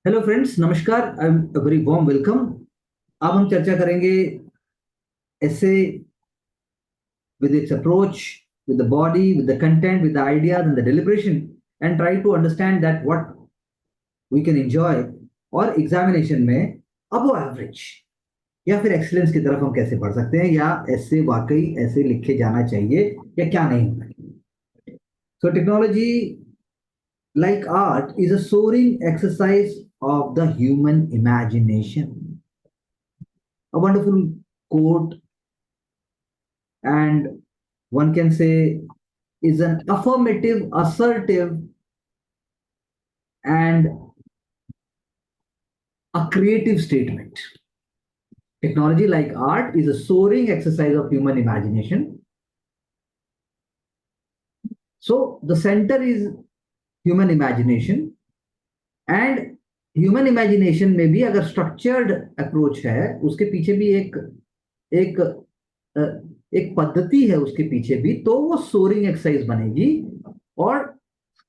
Hello friends, नमस्कार। I am very warm welcome. अब हम चर्चा करेंगे ऐसे with its approach, with the body, with the content, with the ideas and the deliberation, and try to understand that what we can enjoy और examination में above average या फिर excellence की तरफ हम कैसे बढ़ सकते हैं, या ऐसे वाकई ऐसे लिखे जाना चाहिए या क्या नहीं होना चाहिए। So technology like art is a soaring exercise of the human imagination. A wonderful quote, and one can say is an affirmative, assertive, and a creative statement. Technology, like art, is a soaring exercise of human imagination. So, the center is human imagination, and human imagination में भी अगर structured approach है, उसके पीछे भी एक एक पद्धति है, उसके पीछे भी, तो वो सोरिंग एक्सरसाइज बनेगी। और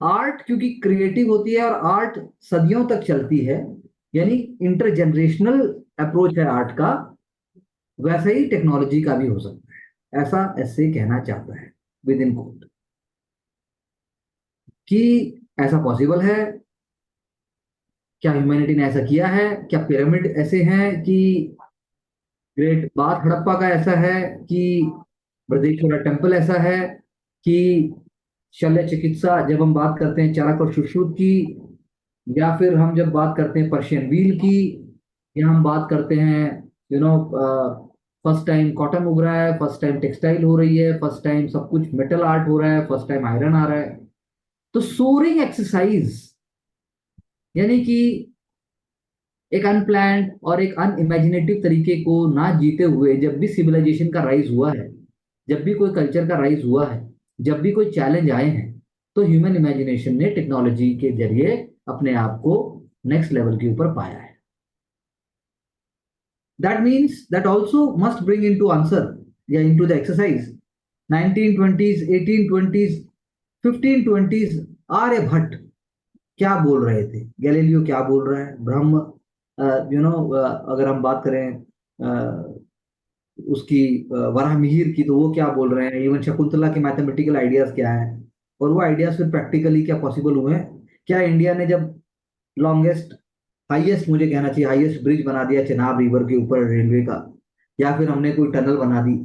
आर्ट क्योंकि क्रिएटिव होती है और आर्ट सदियों तक चलती है, यानी इंटरजेनरेशनल अप्रोच है आर्ट का, वैसा ही टेक्नोलॉजी का भी हो सकता है। ऐसा ऐसे कहना चाहता है विद इन कोट कि ऐसा पॉसिबल है। क्या ह्यूमैनिटी ने ऐसा किया है? क्या पिरामिड ऐसे हैं कि ग्रेट बाथ हड़प्पा का ऐसा है कि बृहदेश्वरा टेम्पल ऐसा है कि शल्य चिकित्सा जब हम बात करते हैं चरक और सुश्रुत की, या फिर हम जब बात करते हैं पर्शियन व्हील की, या हम बात करते हैं you know first time cotton उग रहा है, फर्स्ट टाइम टेक्सटाइल हो रही है, फर्स्ट टाइम सब कुछ मेटल आर्ट हो रहा है, फर्स्ट टाइम आयरन आ रहा है। तो सोरिंग एक्सरसाइज यानी कि एक अनप्लान्ड और एक अनइमेजिनेटिव तरीके को ना जीते हुए जब भी सिविलाइजेशन का राइज हुआ है, जब भी कोई कल्चर का राइज हुआ है, जब भी कोई चैलेंज आए हैं, तो ह्यूमन इमेजिनेशन ने टेक्नोलॉजी के जरिए अपने आप को नेक्स्ट लेवल के ऊपर पाया है। That means that also must bring in to answer या in to the exercise 1920s, 1820s, 1520s। Aryabhata क्या बोल रहे थे, गैलीलियो क्या बोल रहा है, ब्रह्म अगर हम बात करें उसकी वराह मिहिर की, तो वो क्या बोल रहे हैं, इवन शकुंतला के मैथमेटिकल आइडियाज क्या है, और वो आइडियाज फिर प्रैक्टिकली क्या पॉसिबल हुए हैं। क्या इंडिया ने जब लॉन्गेस्ट, हाईएस्ट, मुझे कहना चाहिए हाईएस्ट ब्रिज बना दिया चेनाब रिवर के ऊपर रेलवे का, या फिर हमने कोई टनल बना दी,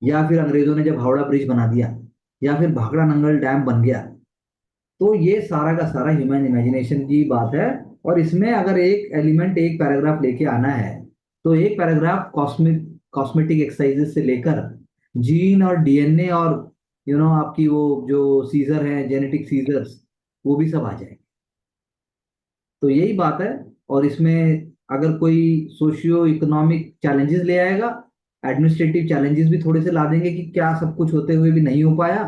या फिर अंग्रेजों ने जब हावड़ा ब्रिज बना दिया, या फिर भाखड़ा नंगल डैम बन गया, तो ये सारा का सारा ह्यूमन इमेजिनेशन की बात है। और इसमें अगर एक एलिमेंट, एक पैराग्राफ लेके आना है, तो एक पैराग्राफ कॉस्मेटिक एक्सरसाइजेस से लेकर जीन और डीएनए और आपकी वो जो सीजर है, जेनेटिक सीजर्स, वो भी सब आ जाएंगे। तो यही बात है। और इसमें अगर कोई सोशियो इकोनॉमिक चैलेंजेस ले आएगा, एडमिनिस्ट्रेटिव चैलेंजेस भी थोड़े से ला देंगे कि क्या सब कुछ होते हुए भी नहीं हो पाया,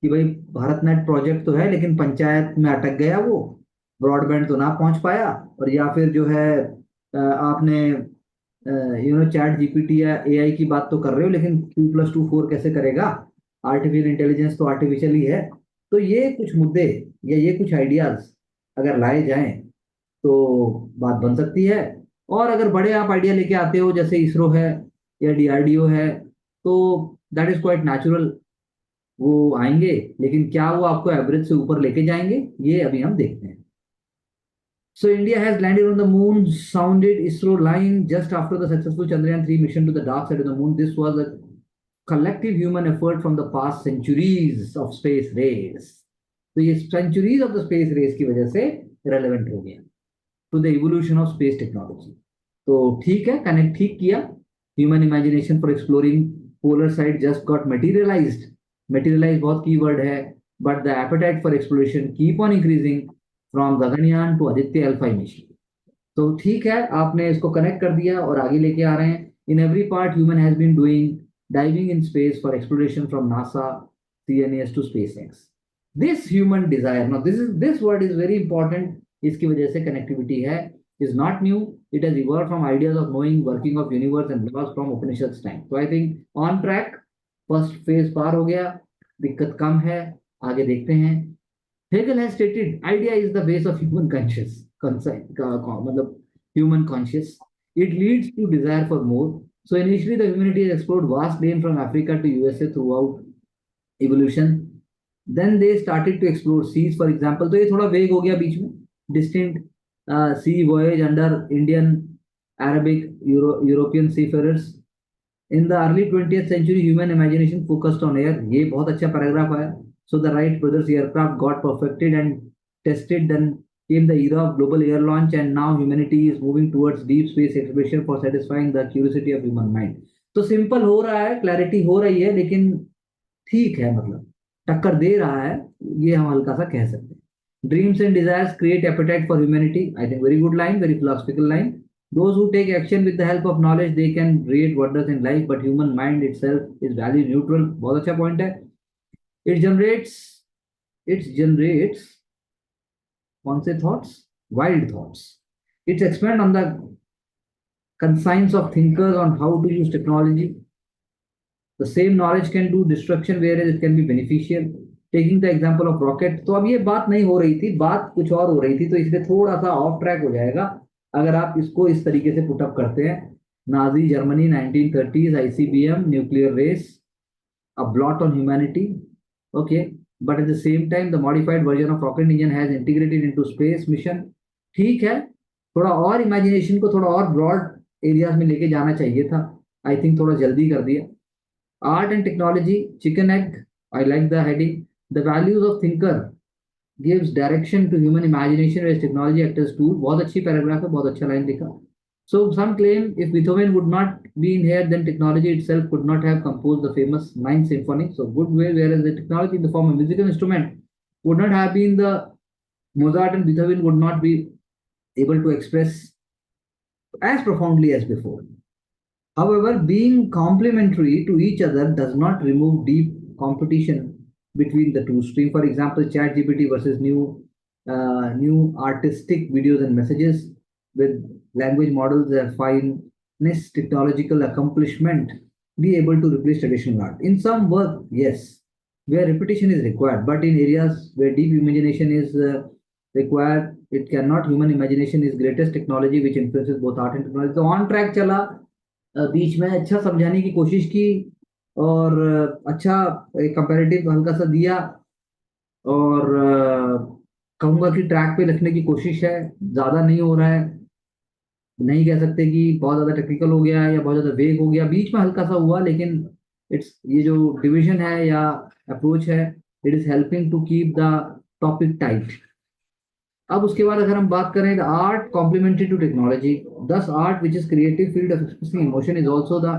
कि भाई भारत नेट प्रोजेक्ट तो है लेकिन पंचायत में अटक गया, वो ब्रॉडबैंड तो ना पहुंच पाया। और या फिर जो है आपने चैट जीपीटी या एआई की बात तो कर रहे हो, लेकिन 2+2 4 कैसे करेगा? आर्टिफिशियल इंटेलिजेंस तो आर्टिफिशियल ही है। तो ये कुछ मुद्दे या ये कुछ आइडियाज अगर लाए जाएं तो बात बन सकती है। और अगर बड़े आप आइडिया लेके आते हो, जैसे इसरो है या डीआरडीओ है, तो दैट इज क्वाइट नेचुरल, वो आएंगे, लेकिन क्या वो आपको एवरेज से ऊपर लेके जाएंगे, ये अभी हम देखते हैं। So India has landed on the moon, sounded ISRO line just after the successful Chandrayaan 3 mission to the dark side of the moon. This was a collective human effort from the past centuries of space race. तो ये centuries of the space race की वजह से relevant हो गया to the evolution of space technology. तो ठीक है, कनेक्ट ठीक किया। Human imagination for exploring polar side just got materialised. Materialise बहुत की वर्ड है, but the appetite for exploration keep on increasing from Gaganyaan to Aditya alpha mission. तो ठीक है, आपने इसको कनेक्ट कर दिया और आगे लेके आ रहे हैं। In every part human has been doing diving in space for exploration from NASA, CNS to SpaceX. This human desire, now this word is very important, इसकी वजह से कनेक्टिविटी है, is not new. It has evolved from ideas of knowing working of universe and laws from Upanishads time. So I think on track, first phase पार हो गया, दिक्कत कम है, आगे देखते हैं। Hegel has stated idea is the base of human conscience. मतलब human conscious. It leads to desire for more. So initially, the humanity has explored vast range from Africa to USA throughout evolution. Then they started to explore seas, for example. तो ये थोड़ा वेग हो गया बीच में. Distant sea voyage under Indian, Arabic, European seafarers. In the early 20th century, human imagination focused on air. ये बहुत अच्छा पैराग्राफ आया. So the Wright brothers aircraft got perfected and tested. Then came the era of global air launch, and now humanity is moving towards deep space exploration for satisfying the curiosity of human mind. तो simple हो रहा है, clarity हो रही है, लेकिन ठीक है, मतलब टक्कर दे रहा है, ये हम हल्का सा कह सकते हैं. Dreams and desires create apatite for humanity. I think very good line, very philosophical line. Those who take action with the help of knowledge, they can create wonders in life, but human mind itself is value neutral. बहुत अच्छा point है. It generates कौन से thoughts? Wild thoughts. It expands on the conscience of thinkers on how to use technology. The same knowledge can do destruction whereas it can be beneficial. Taking the example of rocket, तो अब ये बात नहीं हो रही थी, बात कुछ और हो रही थी, तो इसलिए थोड़ा सा ऑफ ट्रैक हो जाएगा अगर आप इसको इस तरीके से पुटअप करते हैं. Nazi Germany 1930s, ICBM, nuclear race, a blot on humanity. Okay, but at the same time the modified version of rocket engine has integrated into space mission. ठीक है, थोड़ा और इमेजिनेशन को थोड़ा और ब्रॉड एरियाज में लेके जाना चाहिए था. आई थिंक थोड़ा जल्दी कर दिया. Art and technology, chicken egg. I like the heading. The values of thinker gives direction to human imagination as technology acts as tool. बहुत अच्छी पैराग्राफ है, बहुत अच्छा लाइन लिखा. So some claim if Beethoven would not be in here, then technology itself could not have composed the famous Ninth Symphony. So good way, whereas the technology in the form of musical instrument would not have been the Mozart and Beethoven would not be able to express as profoundly as before. However, being complementary to each other does not remove deep competition between the two streams. For example, ChatGPT versus new artistic videos and messages with language models and finest technological accomplishment be able to replace traditional art. In some work, yes, where repetition is required, but in areas where deep imagination is required, it cannot. Human imagination is greatest technology which influences both art and technology. So on track चला, बीच में अच्छा समझाने की कोशिश की और अच्छा comparative हल्का सा दिया और कहूँगा कि ट्रैक पे रखने की कोशिश है. ज़्यादा नहीं हो रहा है, नहीं कह सकते कि बहुत ज़्यादा टेक्निकल हो गया या बहुत ज़्यादा वेग हो गया, बीच में हल्का सा हुआ, लेकिन इट्स ये जो डिवीजन है या अप्रोच है, it is helping to keep the topic tight. अब उसके बाद अगर हम बात करें the art complementary to technology, thus art which is creative field of expressing emotion is also the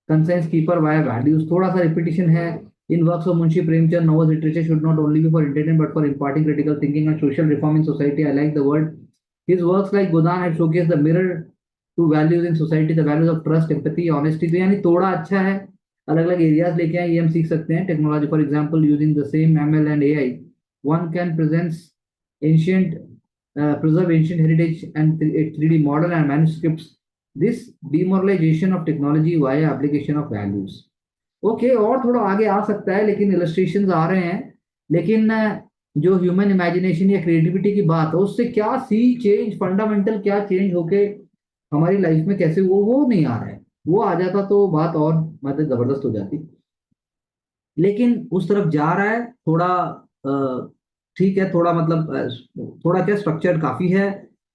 conscience keeper via values. थोड़ा सा रिपीटिशन है. In works of Munshi Premchand, novels literature should not only be for entertainment but for imparting critical thinking and social reform in society. I like the word. His works like Godin have showcased the mirror to values in society, the values of trust, empathy, honesty. तो यानी थोड़ा अच्छा है, अलग अलग areas लेके आए, ये हम सीख सकते हैं. Technology for example using the same ML and AI, one can preserve ancient heritage and 3D model and manuscripts. This demoralization of technology via application of values. Okay, और थोड़ा आगे आ सकता है, लेकिन इलस्ट्रेशंस आ रहे हैं, लेकिन जो ह्यूमन इमेजिनेशन या क्रिएटिविटी की बात है, उससे क्या सी चेंज, फंडामेंटल क्या चेंज होके हमारी लाइफ में कैसे वो नहीं आ रहा है. वो आ जाता तो बात और मतलब जबरदस्त हो जाती, लेकिन उस तरफ जा रहा है थोड़ा. ठीक है, थोड़ा मतलब थोड़ा क्या स्ट्रक्चर काफी है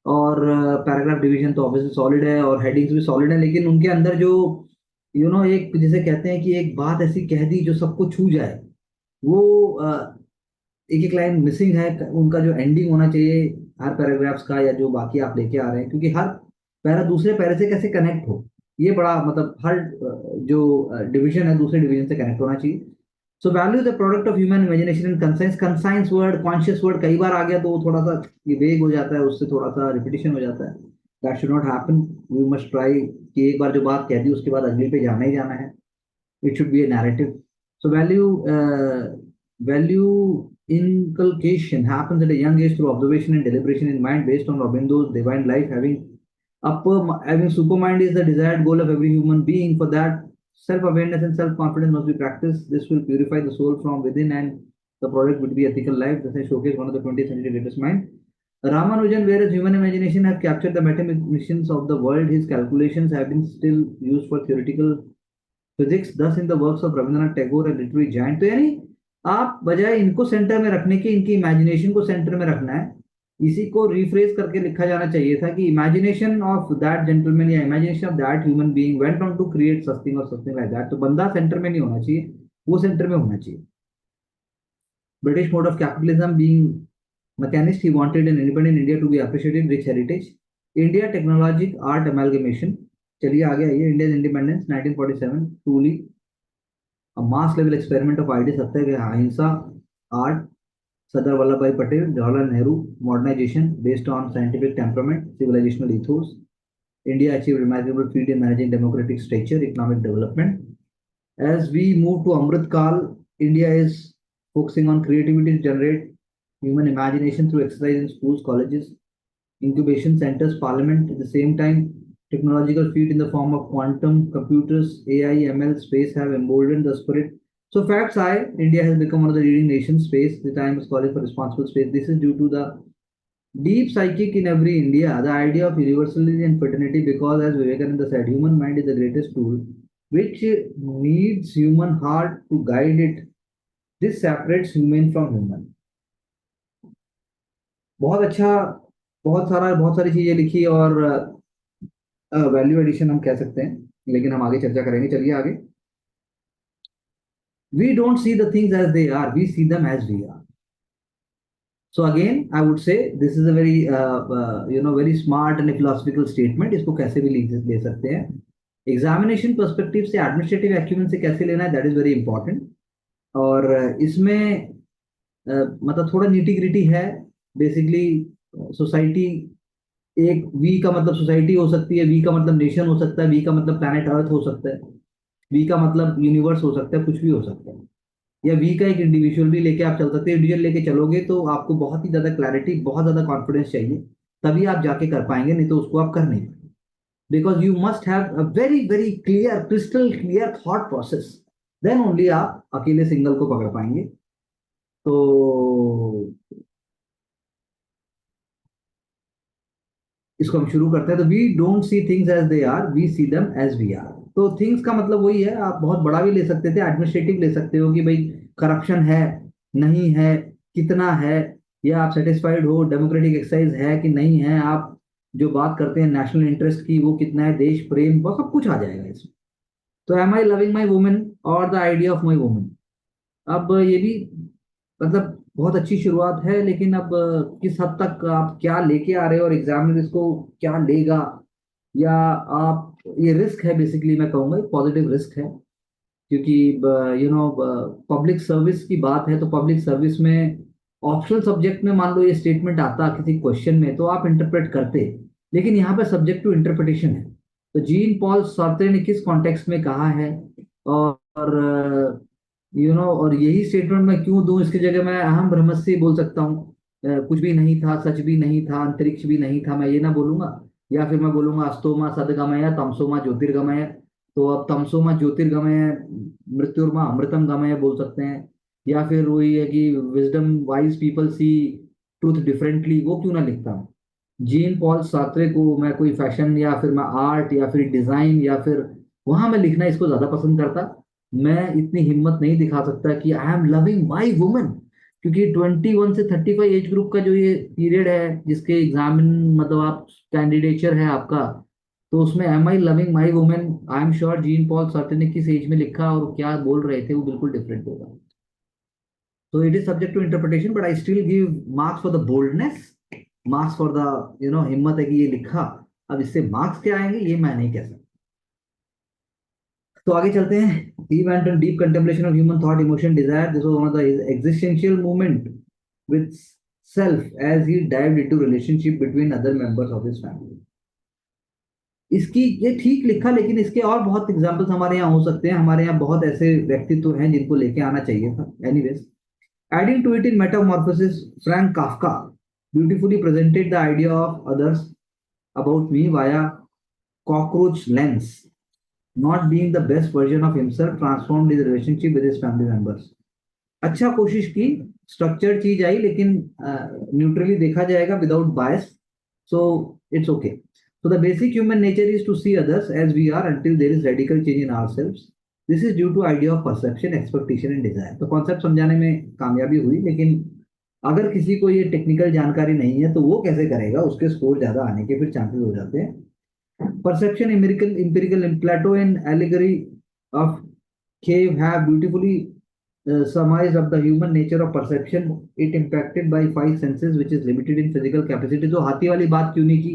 और पैराग्राफ डिवीजन तो ऑब्वियसली सॉलिड है और हेडिंग्स भी सॉलिड है, लेकिन उनके अंदर जो एक जिसे कहते हैं कि एक बात ऐसी कह दी जो सबको छू जाए, वो एक एक लाइन मिसिंग है. उनका जो एंडिंग होना चाहिए हर पैराग्राफ्स का या जो बाकी आप लेके आ रहे हैं, क्योंकि हर पैरा दूसरे पैरे से कैसे कनेक्ट हो, ये बड़ा मतलब हर जो डिवीजन है दूसरे डिवीजन से कनेक्ट होना चाहिए. So value the product of human imagination and conscience. Conscience word, conscious word कई बार आ गया तो वो थोड़ा सा ये वेग हो जाता है, उससे थोड़ा सा रिपीटिशन हो जाता है. That should not happen. We must try कि एक बार जो बात कह दी उसके बाद अगले पे जाना ही जाना है. It should be A narrative. So value inculcation happens at a young age through observation and deliberation in mind based on Robindo's divine life. Having supermind is the desired goal of every human being. For that, self-awareness and self-confidence must be practiced. This will purify the soul from within, and the product would be ethical life. This is showcase one of the 20th century greatest mind. Ramanujan, whereas human imagination have captured the mathematicians of the world, his calculations have been still used for theoretical physics. Thus, in the works of Rabindranath Tagore and literary giant, तो यानी आप बजाय इनको centre में रखने के इनकी imagination को सेंटर में रखना है, इसी को रिफ्रेज करके लिखा जाना चाहिए था कि इमेजिनेशन ऑफ दैट जेंटलमैन या imagination of that human being went on to create something और समथिंग लाइक दैट। तो बंदा सेंटर में नहीं होना चाहिए, वो सेंटर में होना चाहिए। British mode of capitalism being mechanist, he wanted an independent India to be appreciated, rich heritage. India technologic art amalgamation. चलिए आगे आइए। India's independence 1947 truly a mass level experiment of ideas, सत्याग्रह, अहिंसा, art, Sardar Vallabhbhai Patel, Jawaharlal Nehru, modernization based on scientific temperament, civilizational ethos. India achieved remarkable feat in managing democratic stature, economic development. As we move to Amrit Kal, India is focusing on creativity to generate human imagination through exercise in schools, colleges, incubation centers, parliament. At the same time, technological feat in the form of quantum computers, AI, ML, space have emboldened the spirit. So facts I, India has become one of the leading nations space. The time is calling for responsible space. This is due to the deep psychic in every India, the idea of universality and fraternity, because as Vivekananda said, human mind is the greatest tool, which needs human heart to guide it. This separates human from human. बहुत अच्छा, बहुत सारी चीजें लिखी और value addition हम कह सकते हैं, लेकिन हम आगे चर्चा करेंगे। चलिए आगे। We don't see the things as they are, we see them as we are. So again, I would say this is a very very smart and a philosophical statement. इसको कैसे भी ले सकते हैं। एग्जामिनेशन पर्सपेक्टिव से, administrative एक्यूमेंट से कैसे लेना है, दैट इज वेरी इंपॉर्टेंट। और इसमें मतलब थोड़ा नीटी ग्रिटी है। बेसिकली सोसाइटी, एक वी का मतलब सोसाइटी हो सकती है, वी का मतलब नेशन हो सकता है, वी का मतलब प्लैनेट अर्थ हो सकता है, वी का मतलब यूनिवर्स हो सकता है, कुछ भी हो सकता है। या वी का एक इंडिविजुअल भी लेके आप चल सकते हैं। इंडिविजुअल लेके चलोगे तो आपको बहुत ही ज्यादा क्लैरिटी, बहुत ज्यादा कॉन्फिडेंस चाहिए, तभी आप जाके कर पाएंगे, नहीं तो उसको आप कर नहीं पाएंगे। Because you must have a very very clear, crystal clear thought process, then only आप अकेले सिंगल को पकड़ पाएंगे। तो इसको हम शुरू करते हैं। तो we don't see things as they are, we see them as we are. तो थिंग्स का मतलब वही है, आप बहुत बड़ा भी ले सकते थे, एडमिनिस्ट्रेटिव ले सकते हो कि भाई करप्शन है, नहीं है, कितना है, या आप सेटिस्फाइड हो, डेमोक्रेटिक एक्सरसाइज है कि नहीं है, आप जो बात करते हैं नेशनल इंटरेस्ट की वो कितना है, देश प्रेम, वो सब कुछ आ जाएगा इसमें। तो am I loving my women और the idea of my women. अब ये भी मतलब बहुत अच्छी शुरुआत है, लेकिन अब किस हद तक आप क्या लेके आ रहे हो और एग्जामिनर इसको क्या लेगा, या आप, ये रिस्क है बेसिकली, मैं कहूँगा पॉजिटिव रिस्क है। क्योंकि पब्लिक सर्विस की बात है, तो पब्लिक सर्विस में ऑप्शनल सब्जेक्ट में मान लो ये स्टेटमेंट आता किसी क्वेश्चन में, तो आप इंटरप्रेट करते, लेकिन यहाँ पे सब्जेक्ट टू इंटरप्रिटेशन है। तो जीन पॉल सार्त्रे ने किस कॉन्टेक्स्ट में कहा है, और और यही स्टेटमेंट मैं क्यों दूं, इसकी जगह मैं अहम ब्रह्मस्य बोल सकता हूँ। कुछ भी नहीं था, सच भी नहीं था, अंतरिक्ष भी नहीं था, मैं ये ना बोलूंगा। या फिर मैं बोलूंगा अस्तोमा सदगमय तमसोमा ज्योतिर्गमय। तो अब तमसोमा ज्योतिर्गमय, मृत्युर्मा अमृतम गमय बोल सकते हैं। या फिर वही है कि wisdom wise people see truth differently, वो क्यों ना लिखता हूँ। जीन पॉल सार्त्रे को मैं कोई फैशन या फिर मैं आर्ट या फिर डिजाइन या फिर वहां मैं लिखना इसको ज्यादा पसंद करता। मैं इतनी हिम्मत नहीं दिखा सकता कि I am loving my women, क्योंकि 21 से 35 एज ग्रुप का जो ये पीरियड है जिसके एग्जामिन मतलब आप कैंडिडेचर है आपका, तो उसमें am I loving my women, I am sure Jean Paul Sartre ने किस एज में लिखा और क्या बोल रहे थे वो बिल्कुल डिफरेंट होगा। तो it is subject to interpretation, but I still give marks for the boldness, marks for the हिम्मत है कि ये लिखा। अब इससे मार्क्स क्या आएंगे ये मैं नहीं कह सकता। तो आगे चलते हैं। He went on deep contemplation of human thought, emotion, desire. This was one of the his existential moment with self as he dived into relationship between other members of his family. इसकी ये ठीक लिखा, लेकिन इसके और बहुत examples हमारे यहाँ हो सकते हैं। हमारे यहाँ बहुत ऐसे व्यक्तित्व हैं जिनको लेके आना चाहिए था। Anyways, adding to it in Metamorphosis, Frank Kafka beautifully presented the idea of others about me via cockroach lens. Not being the best version of himself transformed his relationship with his family members. अच्छा कोशिश की structured चीज आई, लेकिन neutrally देखा जाएगा without bias, so it's okay. So the basic human nature is to see others as we are until there is radical change in ourselves. This is due to idea of perception, expectation and desire. तो concept समझाने में कामयाबी हुई, लेकिन अगर किसी को ये टेक्निकल जानकारी नहीं है तो वो कैसे करेगा, उसके स्कोर ज्यादा आने के फिर चांसेस हो जाते हैं. Perception, empirical, Plato and allegory of cave have beautifully surmised of the human nature of perception. It impacted by five senses which is limited in physical capacity. जो हाथी वाली बात क्यों नहीं की,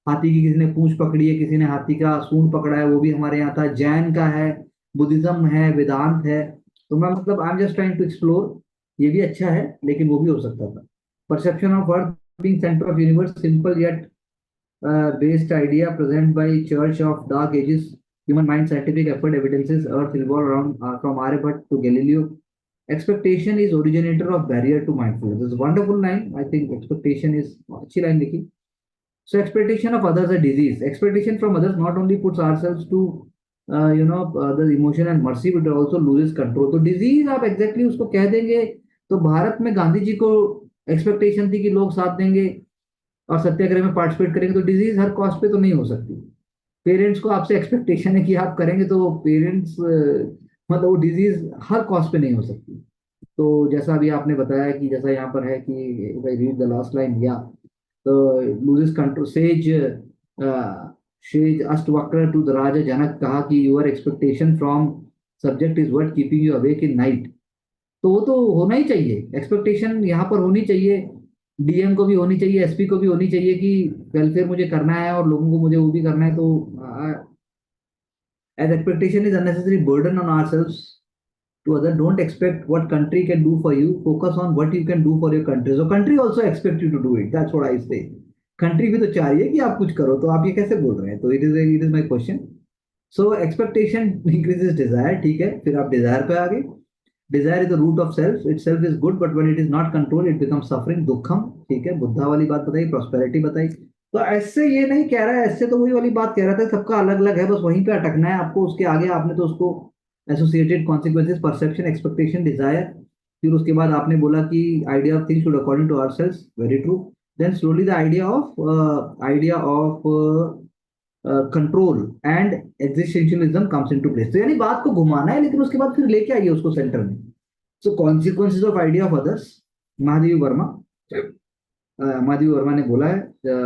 हाथी की किसी ने पूंछ पकड़ी है, किसी ने हाथी का सूंड पकड़ा है, वो भी हमारे यहाँ था. जैन का है, बुद्धिज्म है, वेदांत है. तो मैं मतलब I am just trying to explore, ये भी अच्छा है लेकिन वो भी हो सकता था. Perception of earth being centre of universe, simple yet based idea present by Church of Dark Ages, human mind, scientific effort, evidences, Earth revolve around from Aryabhat to Galileo. Expectation is originator of barrier to mindfulness. This is a wonderful line. I think expectation is अच्छी line लिखी. So expectation of others a disease. Expectation from others not only puts ourselves to the emotion and mercy, but also loses control. तो disease आप exactly उसको कह देंगे. तो भारत में गांधी जी को एक्सपेक्टेशन थी कि लोग साथ देंगे और सत्याग्रह में पार्टिसिपेट करेंगे, तो डिजीज हर कॉस्ट पे तो नहीं हो सकती. पेरेंट्स को आपसे एक्सपेक्टेशन है कि आप करेंगे, तो पेरेंट्स मतलब वो डिजीज हर कॉस्ट पे नहीं हो सकती. तो जैसा अभी आपने बताया कि जैसा यहाँ पर है कि रीड द लास्ट लाइन, या तो loses control. Says Ashtavakra to the raja Janak कहा कि your expectation from subject is what keeping you awake in night. तो वो तो होना ही चाहिए, एक्सपेक्टेशन यहाँ पर होनी चाहिए. डीएम को भी होनी चाहिए, एसपी को भी होनी चाहिए कि वेलफेयर मुझे करना है और लोगों को मुझे वो भी करना है. तो as expectation is unnecessary burden on ourselves to other. Don't expect what country can do for you, focus on what you can do for your country. So country also expect you to do it. That's what I say. Country भी तो चाहिए कि आप कुछ करो, तो आप ये कैसे बोल रहे हैं. तो it is my question. So expectation increases desire. ठीक है, फिर आप डिजायर पे आ गए. Desire is the root of self. It self is good but when it is not control it become suffering, दुखम. ठीक है, बुद्धा वाली बात बताई, प्रॉस्पेरिटी बताई. तो ऐसे ये नहीं कह रहा है, ऐसे तो वही वाली बात कह रहा था, सबका अलग अलग है, बस वहीं पे अटकना है आपको. उसके आगे आपने तो उसको associated consequences, perception, expectation, desire. फिर उसके बाद आपने बोला कि idea of things should according to ourselves. Very true. Then slowly the idea of control and existentialism comes into place. तो यानी बात को घुमाना है, लेकिन उसके बाद फिर लेके आइए उसको सेंटर में. So consequences of idea of others, Mahadevi Verma. Mahadevi Verma ने बोला है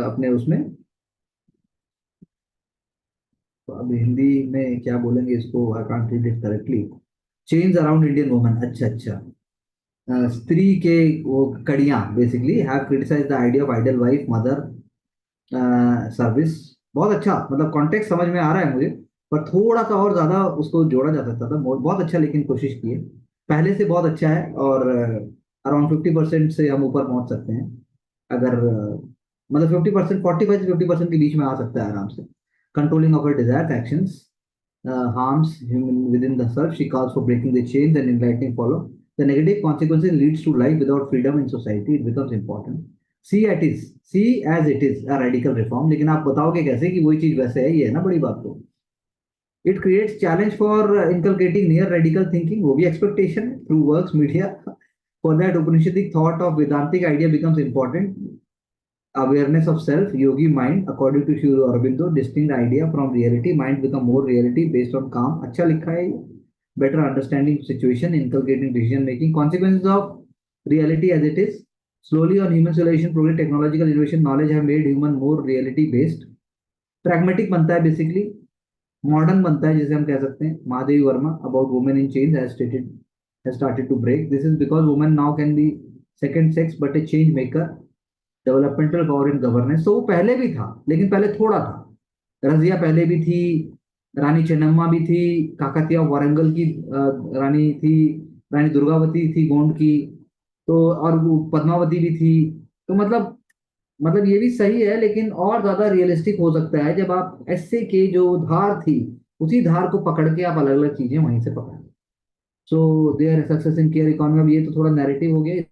अपने उसमें, तो अब हिंदी में क्या बोलेंगे इसको, I can't read it correctly. Change around Indian woman. अच्छा अच्छा. स्त्री के वो कड़ियां basically have criticise the idea of ideal wife, mother, service. बहुत अच्छा, मतलब कॉन्टेक्स्ट समझ में आ रहा है मुझे, पर थोड़ा सा और ज्यादा उसको जोड़ा जा सकता था. बहुत अच्छा, लेकिन कोशिश की है, पहले से बहुत अच्छा है. और अराउंड 50% से हम ऊपर पहुंच सकते हैं अगर मतलब 50%, 45 से 50% के बीच में आ सकता है आराम से. Controlling of desire actions harms human within the self. She calls for breaking the chains and enlightening follow. The negative consequences leads to life without freedom in society. It becomes important. See as it is a radical reform. लेकिन आप बताओगे कैसे कि वही चीज वैसे है, ये है ना बड़ी बात. तो it creates challenge for inculcating near radical thinking. वो भी expectation through works media. For that Upanishadic thought of Vedantic idea becomes important. Awareness of self, yogi mind, according to Sri Aurobindo, distinct idea from reality. Mind become more reality based on calm. अच्छा लिखा है. Better understanding situation, inculcating decision making. Consequences of reality as it is. Slowly on human civilization, progress, technological innovation, knowledge have made human more reality based. Pragmatic बनता है basically. Modern बनता है जिसे हम कह सकते हैं. Mahadevi Verma about women in chains has started to break. This is because women now can be second sex but a change maker. Developmental power in governance. तो वो पहले भी था, लेकिन पहले थोड़ा था. रजिया पहले भी थी, रानी चेन्नम्मा भी थी, काकतिया वारंगल की रानी थी, रानी दुर्गावती थी गोंड की, तो और वो पद्मावती भी थी. तो मतलब ये भी सही है, लेकिन और ज्यादा रियलिस्टिक हो सकता है जब आप ऐसे के जो धार थी उसी धार को पकड़ के आप अलग अलग चीजें वहीं से पकड़ें. So their success in care economy. अब ये तो थोड़ा नैरेटिव हो गया.